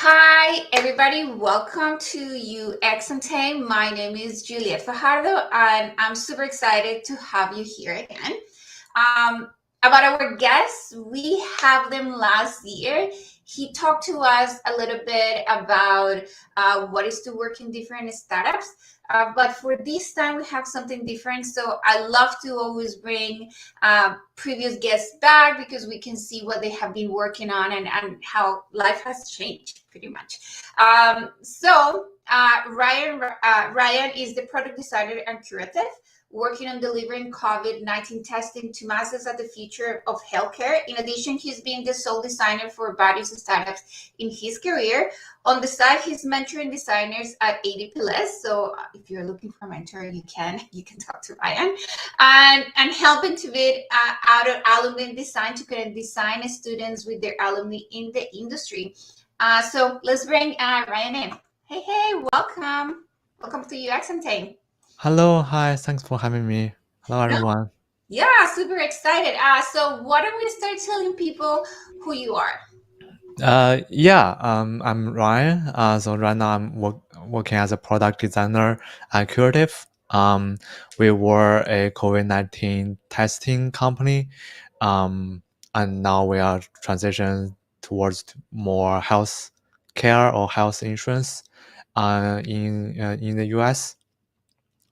Hi, everybody. Welcome to UX Untamed. My name is Juliet Fajardo, and I'm super excited to have you here again. About our guests, we have them last year. He talked to us a little bit about what is to work in different startups. But for this time, we have something different. So I love to always bring previous guests back because we can see what they have been working on and how life has changed pretty much. Ryan is the product designer and Curative, working on delivering COVID-19 testing to masses at the future of healthcare. In addition, he's been the sole designer for various startups in his career. On the side, he's mentoring designers at ADPList. So if you're looking for a mentor, you can talk to Ryan. And helping to build out of alumni.design to connect design students with their alumni in the industry. So let's bring Ryan in. Hey, welcome. Welcome to UX Untamed. Hello, hi, thanks for having me. Hello, everyone. Yeah, super excited. So why don't we start telling people who you are? I'm Ryan. So right now I'm working as a product designer at Curative. We were a COVID-19 testing company, um, and now we are transitioning towards more health care or health insurance, in the US.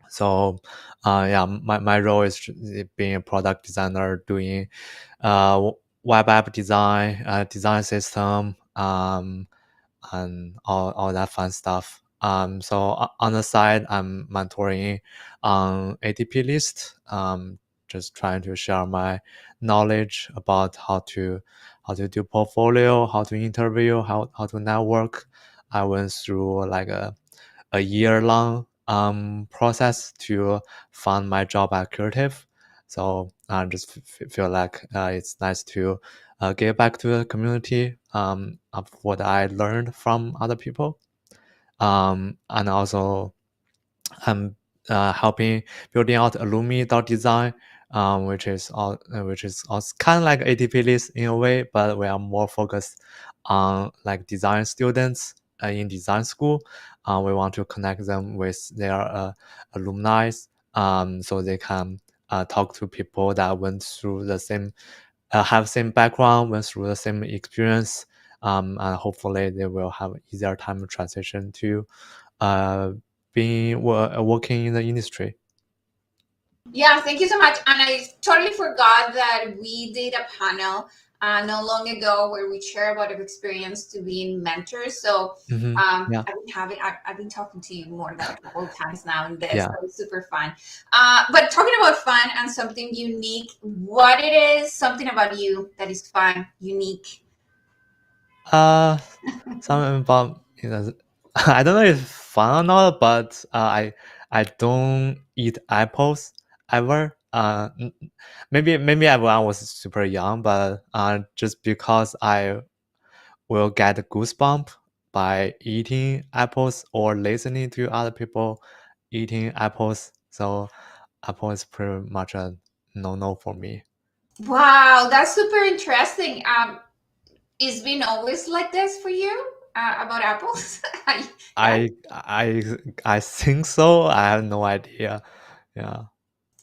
So, my role is being a product designer, doing web app design, design system, and all that fun stuff. On the side, I'm mentoring on ADPList, just trying to share my knowledge about how to do portfolio, how to interview, how to network. I went through like a year long process to find my job at Curative. So I just feel like it's nice to give back to the community of what I learned from other people. And also I'm helping building out alumi.design, which is also kind of like ATP list in a way, but we are more focused on like design students in design school. We want to connect them with their alumni, so they can talk to people that went through the same, have same background, went through the same experience, and hopefully they will have easier time to transition to uh, being working in the industry. Yeah, thank you so much. And I totally forgot that we did a panel not long ago where we share about our experience to being mentors. So Yeah, I've been talking to you more than a couple of times now in this. yeah. So it's super fun. But talking about fun and something unique, what it is, something about you that is fun, unique. Uh, Something about I don't know if it's fun or not, but I don't eat apples ever. Maybe when I was super young, but just because I will get goosebump by eating apples or listening to other people eating apples. So apple is pretty much a no for me. Wow, that's super interesting. It's been always like this for you about apples? Yeah. I think so. I have no idea. Yeah.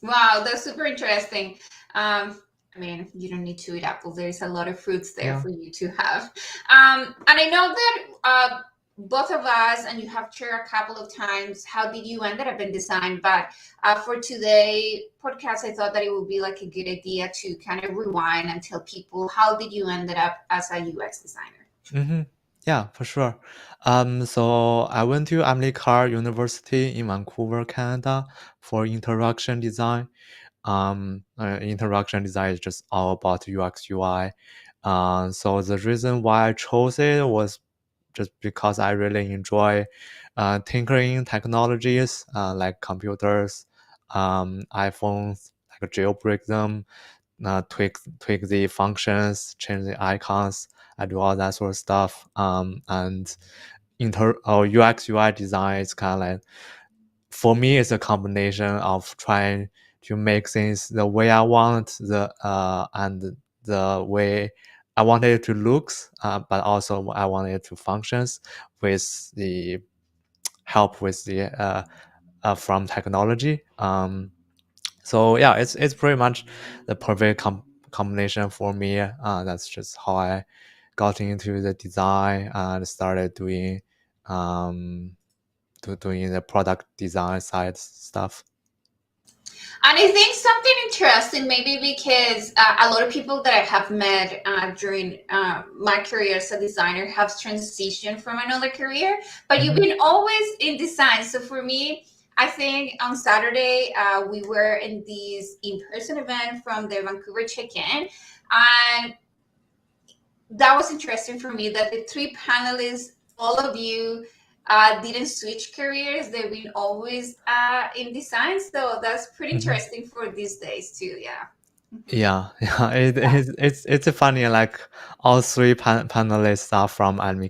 Wow, that's super interesting. I mean, you don't need to eat apples. There's a lot of fruits there Yeah. for you to have. And I know that both of us, and you have shared a couple of times, how did you ended up in design? But for today podcast, I thought that it would be like a good idea to kind of rewind and tell people how did you ended up as a UX designer? Mm-hmm. Yeah, for sure. So I went to Emily Carr University in Vancouver, Canada, for interaction design. Interaction design is just all about UX UI. So the reason why I chose it was just because I really enjoy tinkering technologies like computers, iPhones, like jailbreak them, tweak the functions, change the icons. I do all that sort of stuff. And UX UI design is kind of like, for me, it's a combination of trying to make things the way I want, the and the way I wanted it to looks, but also I wanted it to functions with the help with the from technology. So yeah, it's pretty much the perfect combination for me. That's just how I got into the design and started doing doing the product design side stuff. And I think something interesting, maybe because a lot of people that I have met during my career as a designer have transitioned from another career, but you've been always in design. So for me, I think on Saturday we were in this in-person event from the Vancouver Check-in, and that was interesting for me that the three panelists, all of you, didn't switch careers. They've been always in design. So that's pretty interesting for these days too. Yeah. Yeah, yeah, it's a funny, like all three panelists are from Alumni,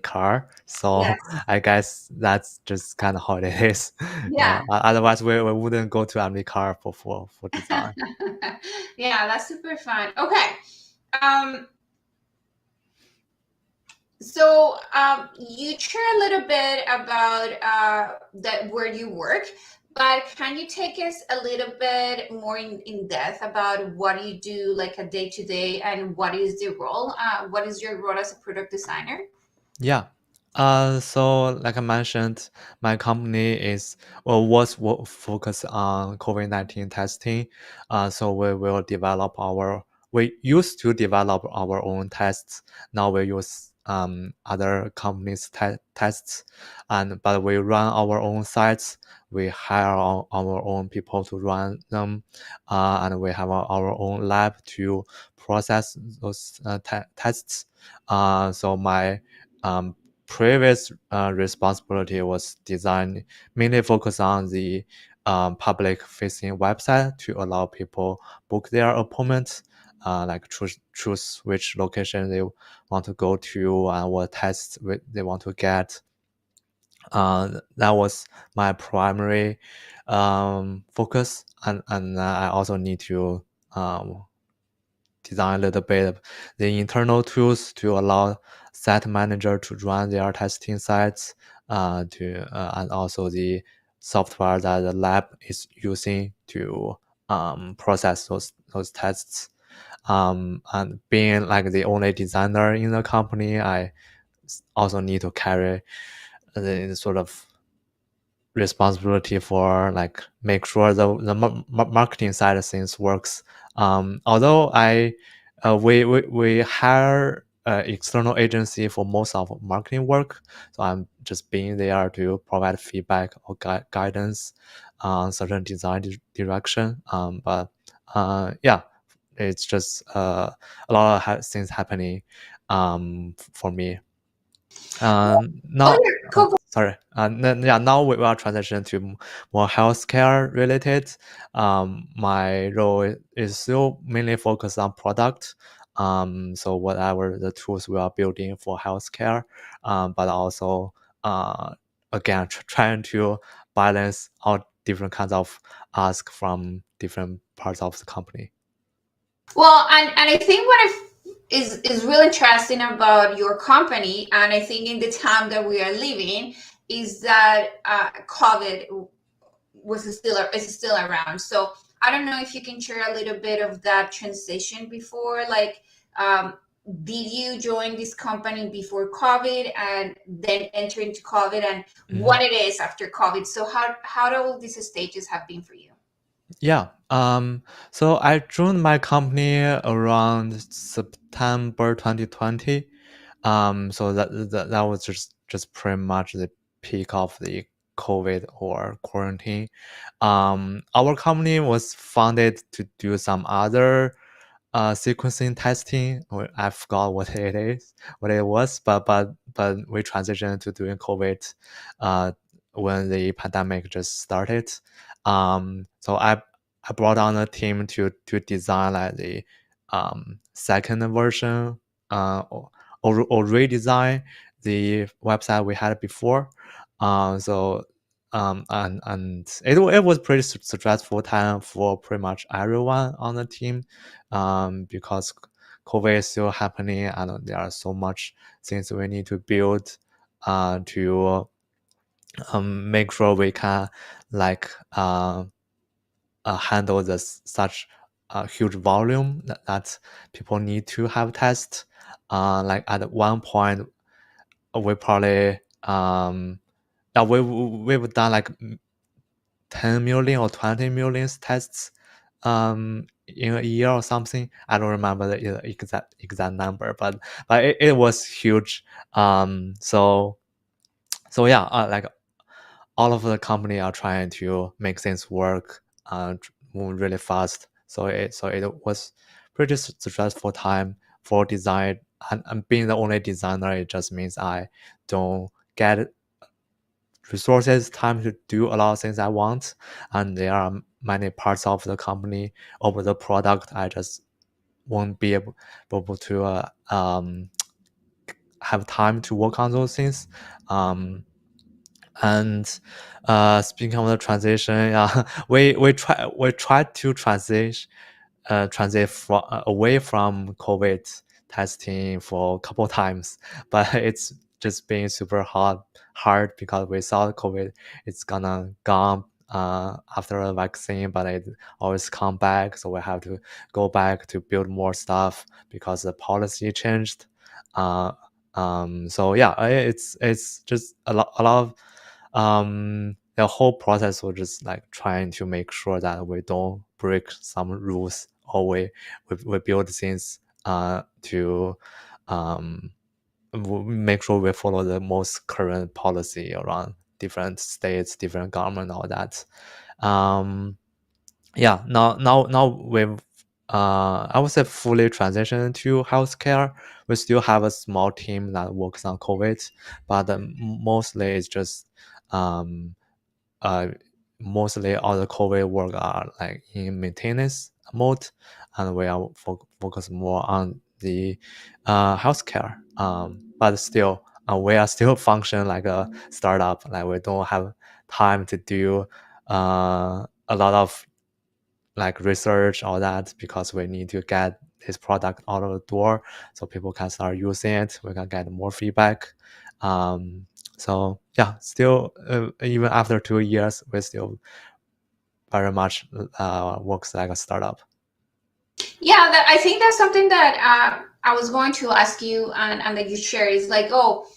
so Yes. I guess that's just kind of how it is. Yeah. Otherwise we wouldn't go to Alumni for design. Yeah, that's super fun. Okay. Um, so you share a little bit about that where you work, but can you take us a little bit more in depth about what you do, like a day to day, and what is the role? What is your role as a product designer? Yeah. So like I mentioned, my company focused on COVID-19 testing. So we used to develop our own tests. Now we use other companies' tests, but we run our own sites. We hire our own people to run them, and we have our own lab to process those tests. So my um, previous responsibility was design mainly focus on the public facing website to allow people book their appointments, like choose which location they want to go to and what tests they want to get. That was my primary focus, and I also need to um, design a little bit of the internal tools to allow site manager to run their testing sites, and also the software that the lab is using to process those tests. And being like the only designer in the company, I also need to carry the sort of responsibility for like make sure the marketing side of things works. Although we hire external agency for most of marketing work, so I'm just being there to provide feedback or guidance on certain design direction. But yeah, it's just a lot of things happening for me. Oh, Now, yeah, cool. sorry. Yeah, now we are transition to more healthcare related. My role is still mainly focused on product. So whatever the tools we are building for healthcare, but also again trying to balance all different kinds of ask from different parts of the company. Well, and I think what is really interesting about your company, and I think in the time that we are living, is that COVID was still is still around. So I don't know if you can share a little bit of that transition before, like. Did you join this company before COVID and then enter into COVID, and what it is after COVID? So how do all these stages have been for you? Yeah. So I joined my company around September 2020. So that was just pretty much the peak of the COVID or quarantine. Our company was founded to do some other sequencing testing. I forgot what it was, but we transitioned to doing COVID when the pandemic just started. So I brought on a team to design like the second version or redesign the website we had before. So and it was pretty stressful time for pretty much everyone on the team, because COVID is still happening, and there are so much things we need to build to make sure we can like handle this such huge volume that people need to have tests. Like at one point, we probably yeah, we've done like 10 million or 20 million tests in a year or something. I don't remember the exact number, but it was huge. So yeah, like all of the company are trying to make things work, move really fast. So it was pretty stressful time for design. And being the only designer, it just means I don't get resources, time to do a lot of things I want. And there are many parts of the company over the product I just won't be able to have time to work on those things. And speaking of the transition, yeah, we try to transit from away from COVID testing for a couple of times, but it's just been super hard because we thought COVID is gonna gone after a vaccine, but it always come back, so we have to go back to build more stuff because the policy changed. Uh, so yeah, it's just a lot of the whole process was just like trying to make sure that we don't break some rules, or we build things to make sure we follow the most current policy around different states, different government, all that. um yeah, now we've I would say fully transitioned to healthcare. We still have a small team that works on COVID, but mostly it's just um uh mostly all the COVID work are like in maintenance mode, and we are focused more on the healthcare. But still, we are still function like a startup. Like we don't have time to do a lot of like research, all that, because we need to get this product out of the door so people can start using it, we can get more feedback. So yeah, still even after 2 years we still very much works like a startup. Yeah, I think that's something that I was going to ask you, and that you share is like, oh,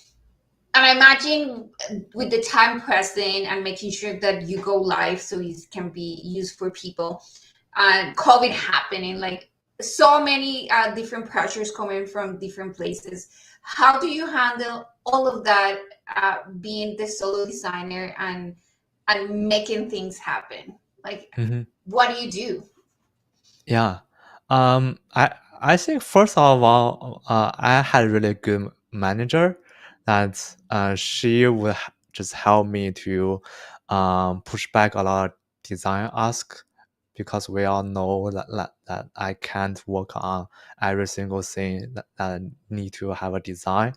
and I imagine with the time pressing and making sure that you go live so it can be used for people, and COVID happening, like so many different pressures coming from different places. How do you handle all of that, being the solo designer and making things happen? Like, Mhm. what do you do? Yeah. I think first of all, I had a really good manager that she would just help me to push back a lot of design ask, because we all know that I can't work on every single thing that need to have a design.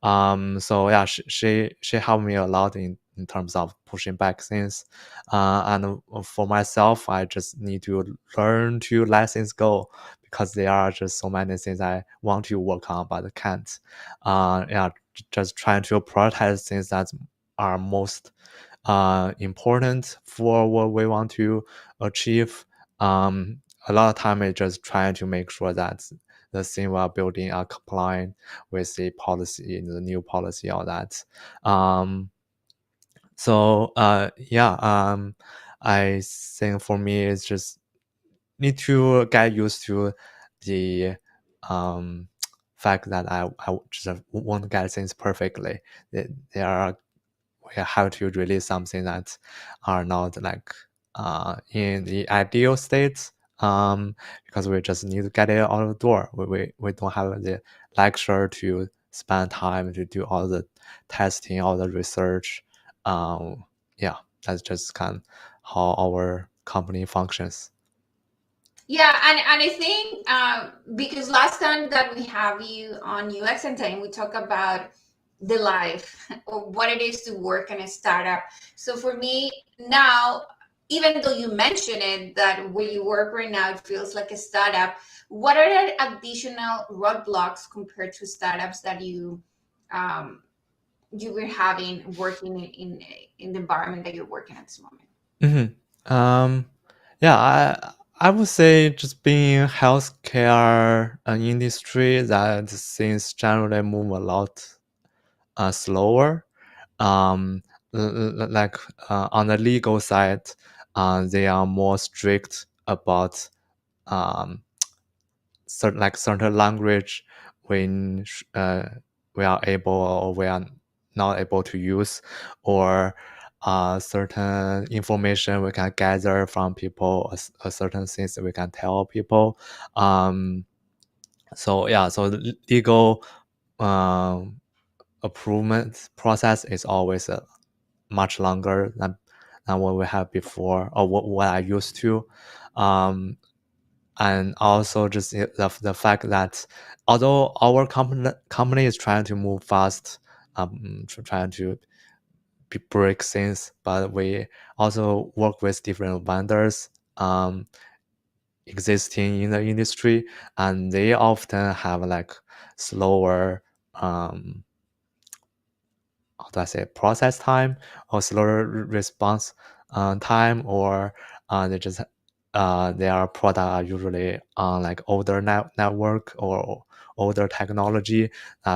So yeah, she helped me a lot in terms of pushing back things. And for myself, I just need to learn to let things go, because there are just so many things I want to work on but can't. Yeah, just trying to prioritize things that are most important for what we want to achieve. A lot of time it's just trying to make sure that the thing we are building are compliant with the policy, the new policy, all that. So yeah, I think for me it's just need to get used to the um fact that I just won't get things perfectly. There are we have to release something that are not like in the ideal state, because we just need to get it out of the door. We don't have the lecture to spend time to do all the testing, all the research. Yeah, that's just kind of how our company functions. Yeah, and I think because last time that we have you on UX Untamed, we talk about the life or what it is to work in a startup. So for me now, even though you mentioned it, that where you work right now, it feels like a startup. What are the additional roadblocks compared to startups that um, you were having working in the environment that you're working at this moment? Yeah, I would say just being healthcare an industry that things generally move a lot slower. Um, like on the legal side, they are more strict about um, certain language when we are able or we are not able to use, or certain information we can gather from people, or certain things that we can tell people. So yeah, so the legal um, approval process is always much longer than what we had before, or what I used to. And also just the fact that although our company is trying to move fast, trying to break things, but we also work with different vendors existing in the industry, and they often have like slower how do I say, process time, or slower response time, or they just their product are usually on like older network or older technology.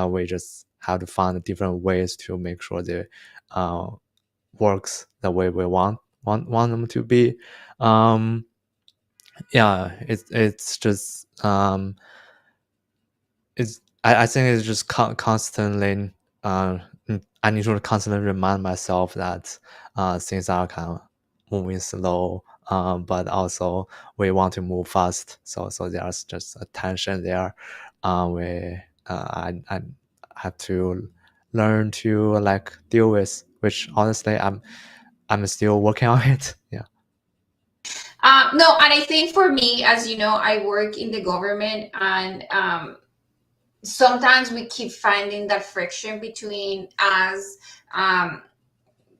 We just have to find different ways to make sure they uh, works the way we want them to be. Um, yeah, it's just I think it's just constantly I need to constantly remind myself that things are kind of moving slow, but also we want to move fast. So there's just a tension there. We I have to learn to like deal with, which honestly I'm still working on it. Yeah. No, and I think for me, as you know, I work in the government, and sometimes we keep finding that friction between us um,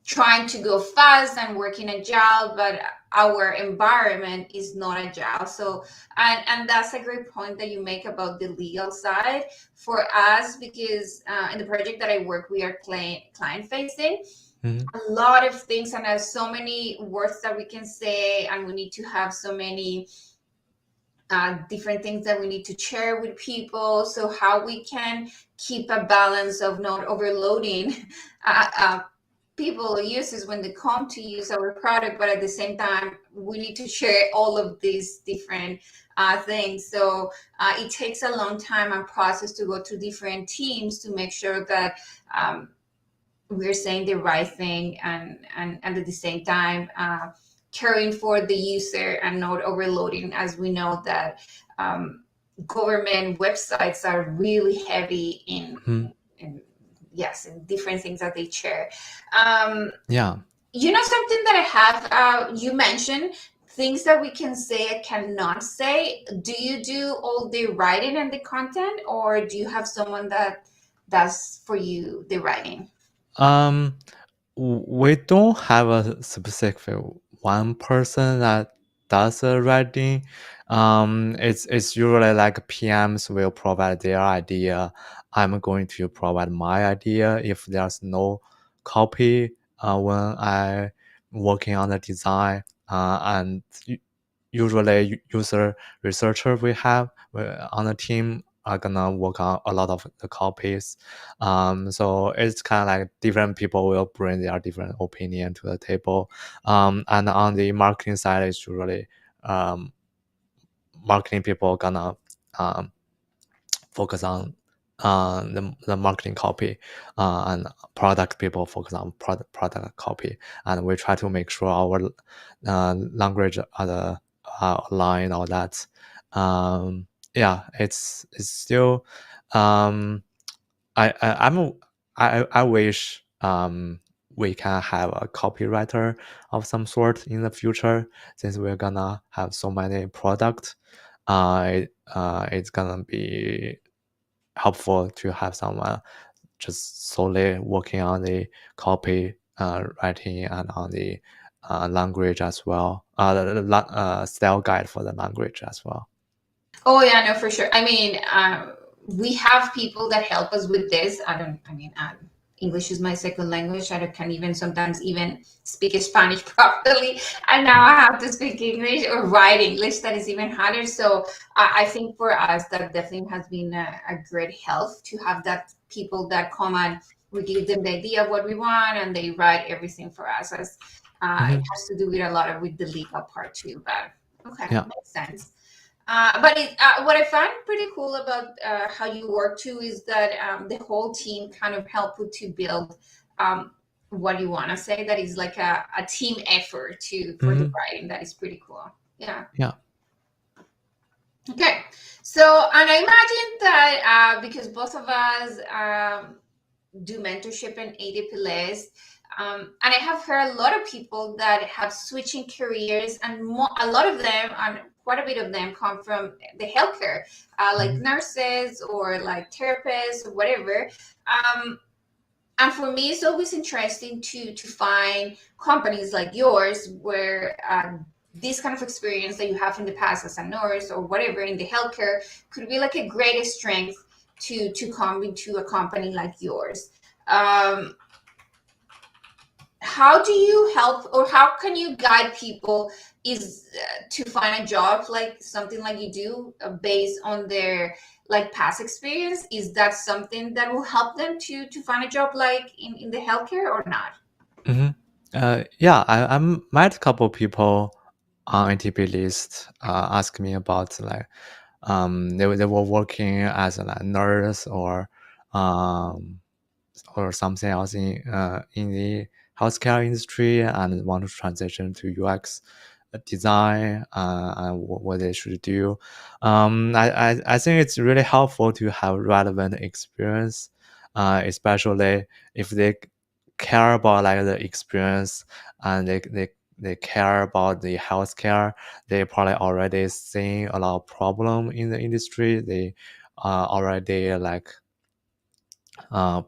trying to go fast and working agile, but our environment is not agile. So, and that's a great point that you make about the legal side for us, because in the project that I work, we are client facing. Mm-hmm. A lot of things, and there's so many words that we can say, and we need to have so many different things that we need to share with people. So how we can keep a balance of not overloading people or users when they come to use our product, but at the same time we need to share all of these different things. So it takes a long time and process to go to different teams to make sure that we're saying the right thing, and at the same time caring for the user and not overloading, as we know that government websites are really heavy in yes, in different things that they share. Yeah. You know, something that I have, you mentioned things that we can say and cannot say. Do you do all the writing and the content, or do you have someone that does for you the writing? Um, we don't have a specific one person that does the writing. It's usually like PMs will provide their idea. I'm going to provide my idea if there's no copy when I working on the design. And usually user researcher we have on the team are gonna work on a lot of the copies. So it's kind of like different people will bring their different opinion to the table. And on the marketing side, it's usually um, marketing people gonna um, focus on the marketing copy, and product people focus on product copy, and we try to make sure our language are aligned, all that. Yeah, it's still I I'm I wish we can have a copywriter of some sort in the future, since we're gonna have so many products. It's gonna be helpful to have someone just solely working on the copy writing and on the language as well, style guide for the language as well. Oh yeah, no, for sure. I mean, we have people that help us with this. English is my second language. Can't even sometimes even speak Spanish properly, and now I have to speak English or write English. That is even harder. So I think for us that definitely has been a great help to have that people that come and we give them the idea of what we want and they write everything for us. As it has to do with a lot of with the legal part too. But okay, Yeah. makes sense. What I find pretty cool about how you work too is that the whole team kind of help you to build what you want to say. That is like a team effort to for the writing. That is pretty cool. Yeah. Yeah. Okay. So, and I imagine that because both of us do mentorship in ADPList. And I have heard a lot of people that have switching careers, and a lot of them, and quite a bit of them, come from the healthcare, like nurses or like therapists or whatever. And for me, it's always interesting to find companies like yours where this kind of experience that you have in the past as a nurse or whatever in the healthcare could be like a great strength to come into a company like yours. Um, how do you help or how can you guide people is to find a job like something like you do based on their like past experience? Is that something that will help them to find a job like in the healthcare or not? Yeah, I met a couple people on ATP list ask me about like they were working as a like, nurse um or something else in the healthcare industry and want to transition to UX design and what they should do. I think it's really helpful to have relevant experience, especially if they care about like the experience and they care about the healthcare. They probably already seeing a lot of problem in the industry. They already like uh,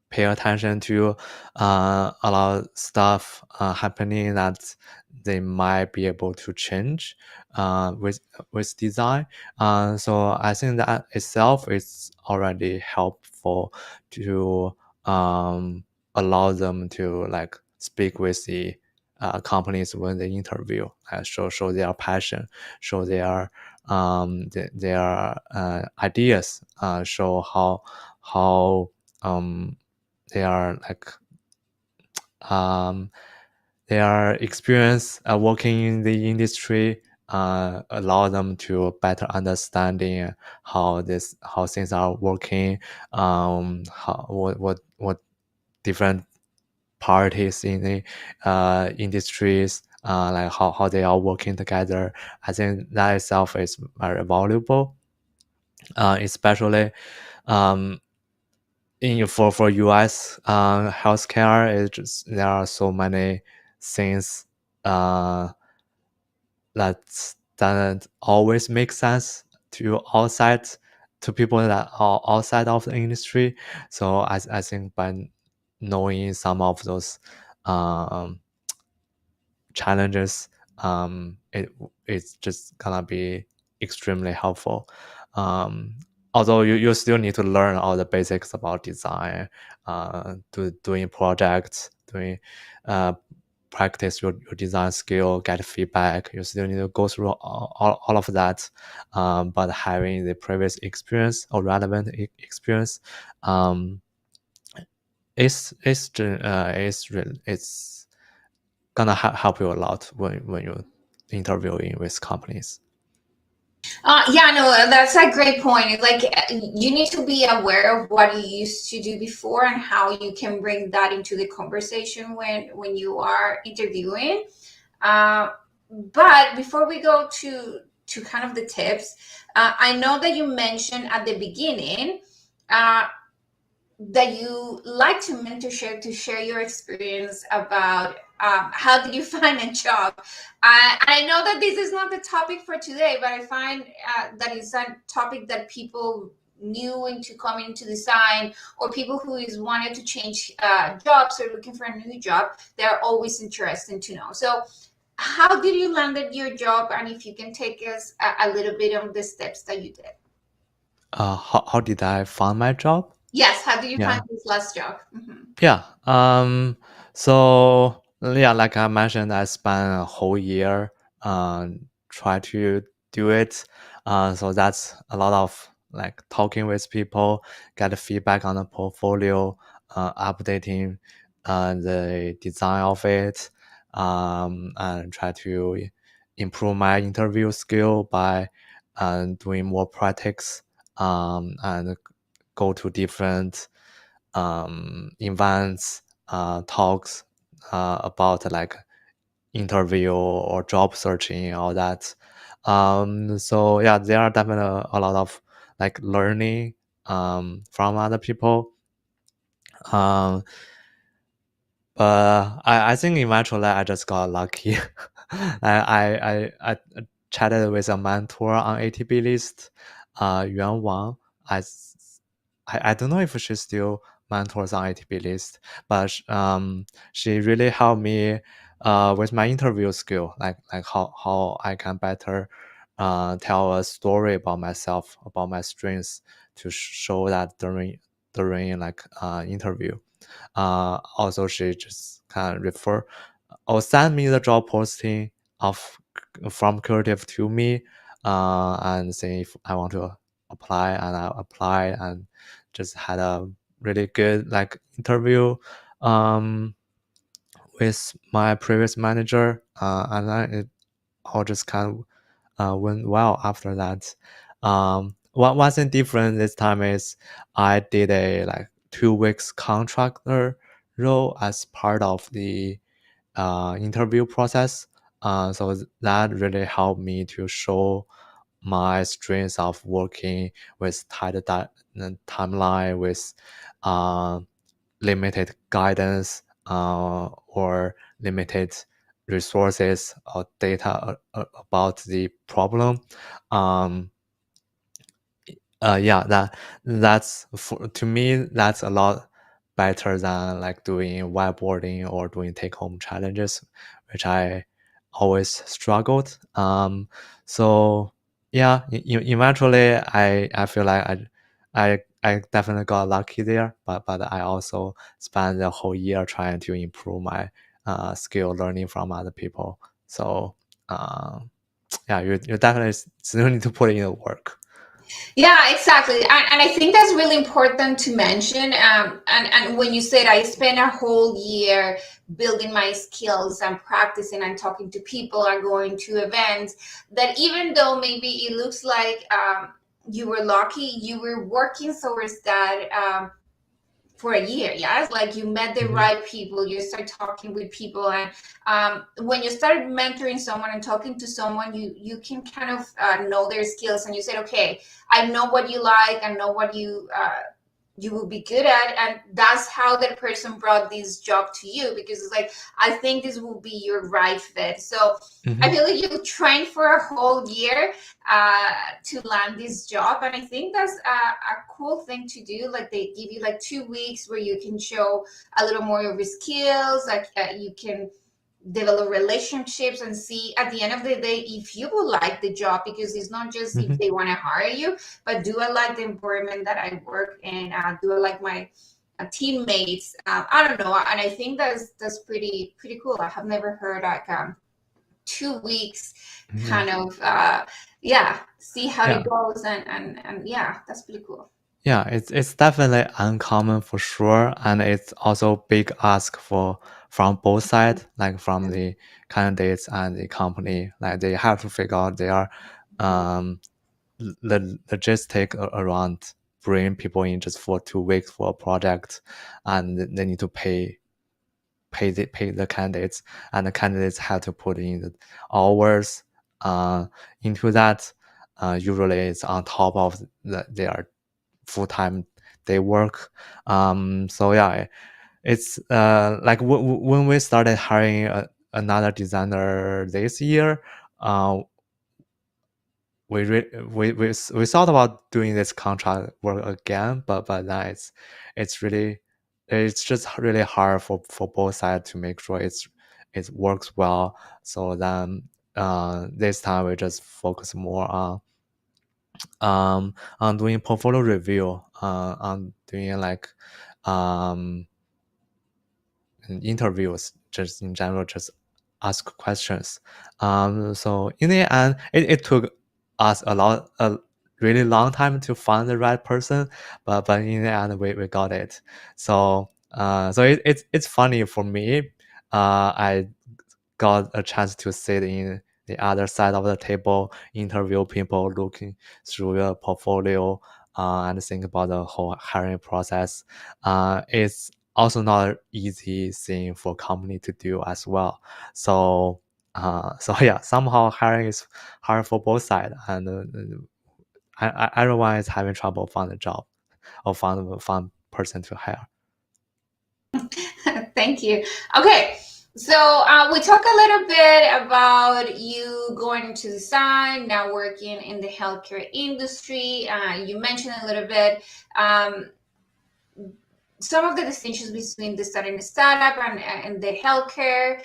pay attention to a lot of stuff happening that they might be able to change with design. So I think that itself is already helpful to allow them to like speak with the companies when they interview, show their passion, show their ideas, show how they are like um, their experience working in the industry allow them to better understanding how things are working, how what different parties in the industries like how they are working together. I think that itself is very valuable, especially um, in for US healthcare. It's just, there are so many things uh, that doesn't always make sense to people that are outside of the industry. So I think by knowing some of those um, challenges, it's just gonna be extremely helpful. Um, Although you still need to learn all the basics about design, doing projects, doing practice your design skill, get feedback. You still need to go through all of that. But having the previous experience or relevant experience, um, it's gonna help you a lot when you're interviewing with companies. Yeah, no, that's a great point. It's like you need to be aware of what you used to do before and how you can bring that into the conversation when you are interviewing. Uh, but before we go to kind of the tips, I know that you mentioned at the beginning uh, that you like to mentorship to share your experience about how did you find a job. I know that this is not the topic for today, but I find that it's a topic that people new into coming into design, or people who is wanted to change jobs or looking for a new job, they're always interested to know. So how did you landed your job, and if you can take us a little bit on the steps that you did? How did I find my job? Yes, how did you find Yeah. this last job? Hmm. Yeah. So yeah, like I mentioned, I spent a whole year try to do it. So that's a lot of like talking with people, get feedback on the portfolio, updating the design of it, and try to improve my interview skill by doing more practice, and go to different events, talks about like interview or job searching, all that. So yeah, there are definitely a lot of like learning from other people. Um, I think eventually I just got lucky. I chatted with a mentor on ATPList, Yuan Wang. I, s- I don't know if she still mentors on ATPList, but she really helped me with my interview skill, like how I can better tell a story about myself, about my strengths to show that during like interview. Also, she just kind of refer or send me the job posting of from Curative to me, and say if I want to apply, and I apply and just had a really good like interview with my previous manager, and then it all just kind of went well after that. One thing different this time is I did a like 2 weeks contractor role as part of the interview process. So that really helped me to show my strengths of working with timeline, with uh, limited guidance, or limited resources or data about the problem. Um, yeah, that's for, to me that's a lot better than like doing whiteboarding or doing take-home challenges, which I always struggled. So yeah, eventually I feel like I definitely got lucky there, but I also spent the whole year trying to improve my skill, learning from other people. So yeah, you definitely still need to put in the work. Yeah, exactly. And I think that's really important to mention. And when you said I spent a whole year building my skills and practicing and talking to people and going to events, that even though maybe it looks like you were lucky, you were working towards that. For a year, yes, like you met the Mhm. right people, you start talking with people, and when you start mentoring someone and talking to someone, you can kind of know their skills, and you said, okay, I know what you like, I know what you will be good at, and that's how that person brought this job to you, because it's like, I think this will be your right fit. So I Mhm. feel like you trained for a whole year to land this job, and I think that's a cool thing to do. Like they give you like 2 weeks where you can show a little more of your skills, like you can develop relationships and see at the end of the day if you will like the job, because it's not just if Mhm. they want to hire you, but do I like the environment that I work in, do I like my teammates, I don't know. And I think that's pretty cool. I have never heard like 2 weeks Yeah. kind of yeah, see how it Yeah. goes, and yeah, that's pretty cool. Yeah, it's definitely uncommon for sure, and it's also big ask for from both sides, like from the candidates and the company. Like they have to figure out their um the logistic around bringing people in just for 2 weeks for a project, and they need to pay the candidates, and the candidates have to put in the hours into that. Usually, it's on top of their full-time day work. So yeah, it's like when we started hiring another designer this year, uh, we thought about doing this contract work again, but then it's just really hard for both sides to make sure it works well. So then this time we just focus more on doing portfolio review, on doing like um interviews, just in general, just ask questions. So in the end, it took us a really long time to find the right person, but in the end, we got it. So it's funny for me. I got a chance to sit in the other side of the table, interview people, looking through your portfolio, and think about the whole hiring process. It's also not an easy thing for company to do as well. So, so yeah, somehow hiring is hard for both sides, and everyone is having trouble find a job or find person to hire. Thank you. Okay, so we talked a little bit about you going into design, now working in the healthcare industry. You mentioned a little bit some of the distinctions between the starting a startup and the healthcare.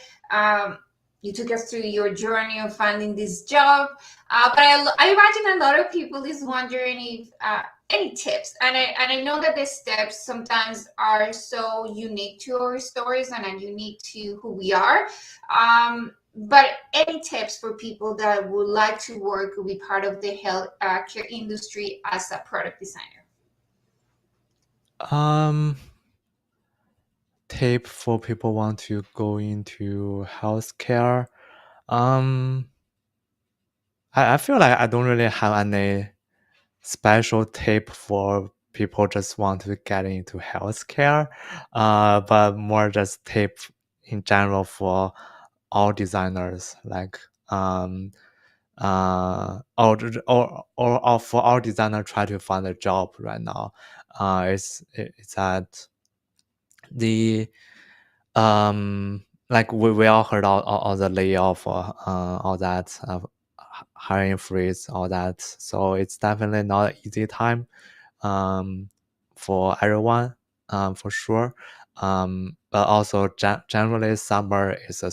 You took us through your journey of finding this job, but I imagine a lot of people is wondering if any tips, and I know that the steps sometimes are so unique to our stories and are unique to who we are. But any tips for people that would like to work or be part of the health care industry as a product designer? Tip for people want to go into healthcare. I feel like I don't really have any special tip for people just want to get into healthcare, but more just tip in general for all designers, like or for all designer try to find a job right now. It's at the like we all heard all the layoff, all that hiring freeze, all that. So it's definitely not an easy time for everyone, for sure. But also generally summer is a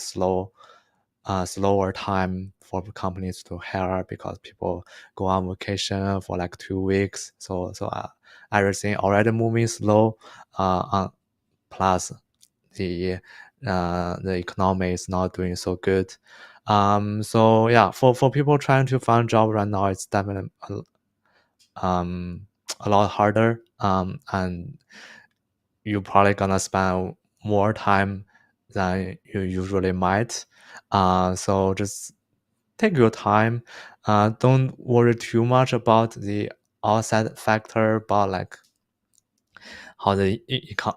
slower time for companies to hire because people go on vacation for like 2 weeks. So everything already moving slow. Plus the economy is not doing so good. So yeah, for people trying to find a job right now, it's definitely a lot harder. And you're probably gonna spend more time than you usually might. So just take your time. Don't worry too much about the outside factor, but like how the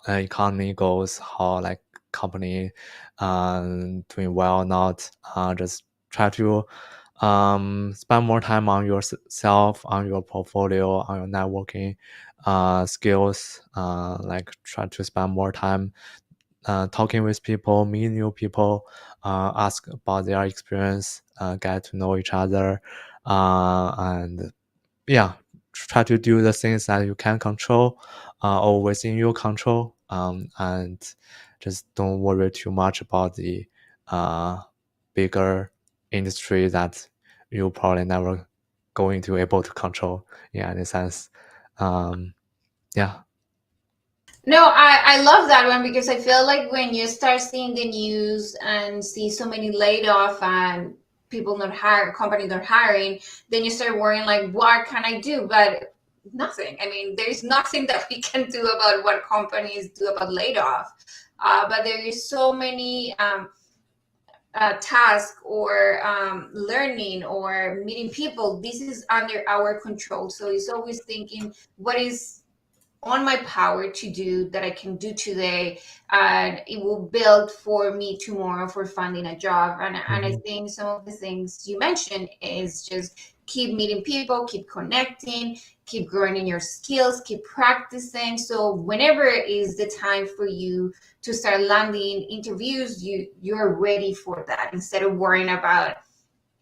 economy goes, how like company doing well or not. Just try to spend more time on yourself, on your portfolio, on your networking skills. Like try to spend more time talking with people, meet new people, ask about their experience, get to know each other, and yeah, try to do the things that you can control, or within your control, and just don't worry too much about the bigger industry that you probably never going to able to control in any sense. Yeah. No, I love that one because I feel like when you start seeing the news and see so many laid off and people not hiring, companies not hiring, then you start worrying like, what can I do? But nothing. I mean, there's nothing that we can do about what companies do about laid off. But there is so many tasks or learning or meeting people. This is under our control. So it's always thinking, what is on my power to do that I can do today, and it will build for me tomorrow for finding a job. And I think some of the things you mentioned is just keep meeting people, keep connecting, keep growing in your skills, keep practicing. So whenever is the time for you to start landing interviews, you're ready for that instead of worrying about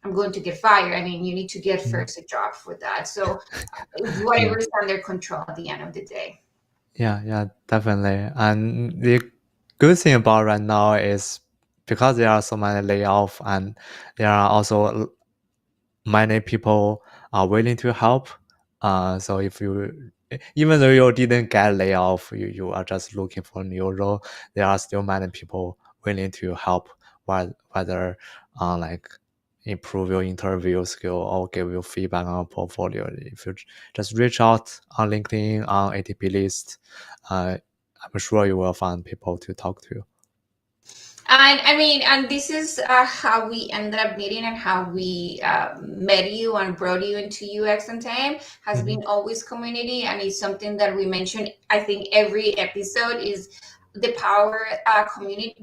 I'm going to get fired. I mean, you need to get first a job for that. So whatever Yeah. is under control at the end of the day. Yeah, definitely. And the good thing about right now is because there are so many layoffs and there are also many people are willing to help. So if you, even though you didn't get laid off, you are just looking for a new role, there are still many people willing to help, whether like improve your interview skill or give you feedback on your portfolio. If you just reach out on LinkedIn, on ADPList, I'm sure you will find people to talk to. And I mean, and this is how we ended up meeting and how we met you and brought you into UX and Time has Mhm. been always community, and it's something that we mention. I think every episode is the power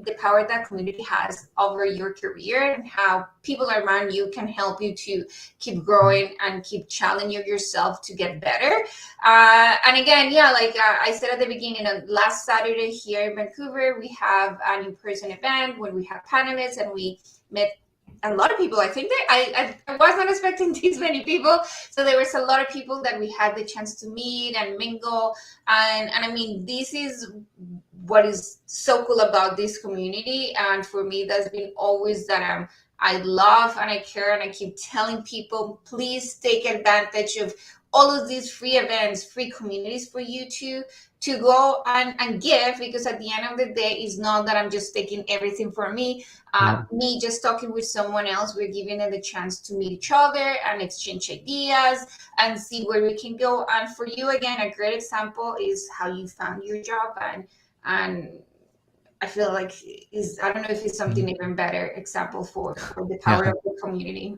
the power that community has over your career, and how people around you can help you to keep growing and keep challenging yourself to get better. And again, yeah, like I said at the beginning, last Saturday here in Vancouver, we have an in-person event when we have panelists and we met a lot of people. I think that I was not expecting this many people. So there was a lot of people that we had the chance to meet and mingle. And I mean, this is what is so cool about this community. And for me, that's been always that I love and I care and I keep telling people, please take advantage of all of these free events, free communities for you to go and give, because at the end of the day, it's not that I'm just taking everything for me. Yeah. Me just talking with someone else, we're giving them the chance to meet each other and exchange ideas and see where we can go. And for you, again, a great example is how you found your job, and I feel like is I don't know if it's something Mhm. even better example for the power Yeah. of the community.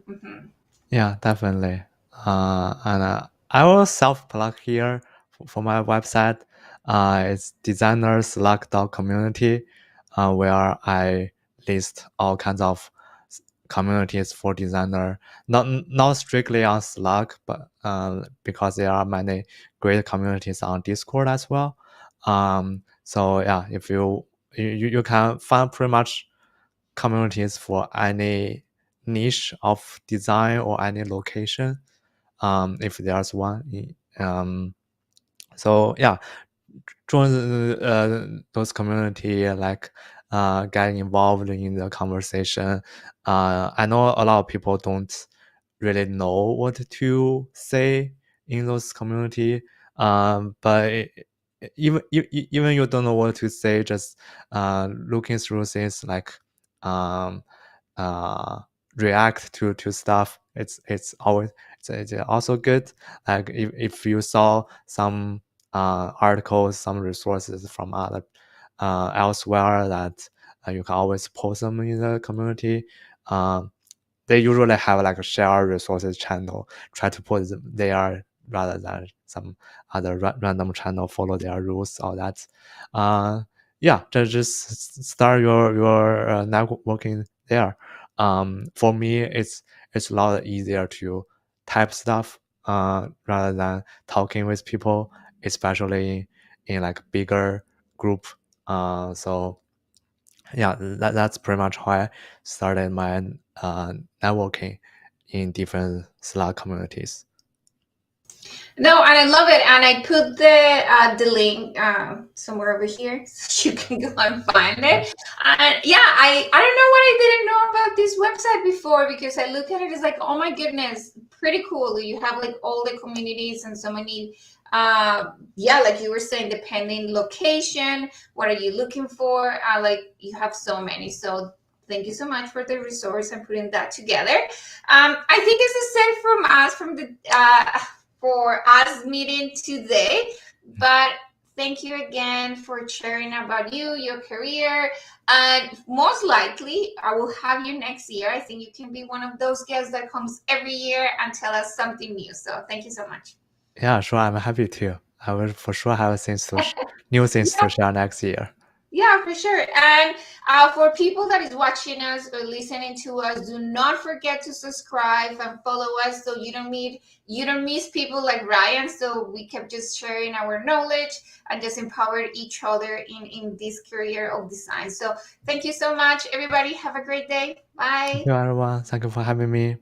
Yeah, definitely. And I will self plug here for my website. It's designerslack.community, where I list all kinds of communities for designer. Not strictly on Slack, but because there are many great communities on Discord as well. So yeah, if you can find pretty much communities for any niche of design or any location, if there's one. So yeah, join those community, like getting involved in the conversation. I know a lot of people don't really know what to say in those community, but even you don't know what to say, just looking through things like um, uh, react to stuff. It's always it's also good. Like if you saw some articles, some resources from other elsewhere, that you can always post them in the community. They usually have like a shared resources channel. Try to put them there rather than some other random channel follow their rules. All that. Uh, yeah, just start your networking there. For me, it's a lot easier to type stuff rather than talking with people, especially in like bigger group. So yeah, that's pretty much how I started my networking in different Slack communities. No, and I love it. And I put the link somewhere over here so you can go and find it. And yeah, I don't know what I didn't know about this website before, because I look at it, it's like, oh my goodness, pretty cool. You have like all the communities and so many yeah, like you were saying, depending location, what are you looking for? Like you have so many. So thank you so much for the resource and putting that together. I think this is it from us from the for us meeting today. But thank you again for sharing about you, your career. And most likely, I will have you next year. I think you can be one of those guests that comes every year and tell us something new. So thank you so much. Yeah, sure, I'm happy to. I will for sure have new things to share next year. Yeah, for sure. And for people that is watching us or listening to us, do not forget to subscribe and follow us so you don't miss people like Ryan. So we kept just sharing our knowledge and just empower each other in this career of design. So thank you so much, everybody. Have a great day. Thank Bye. you, everyone. Thank you for having me.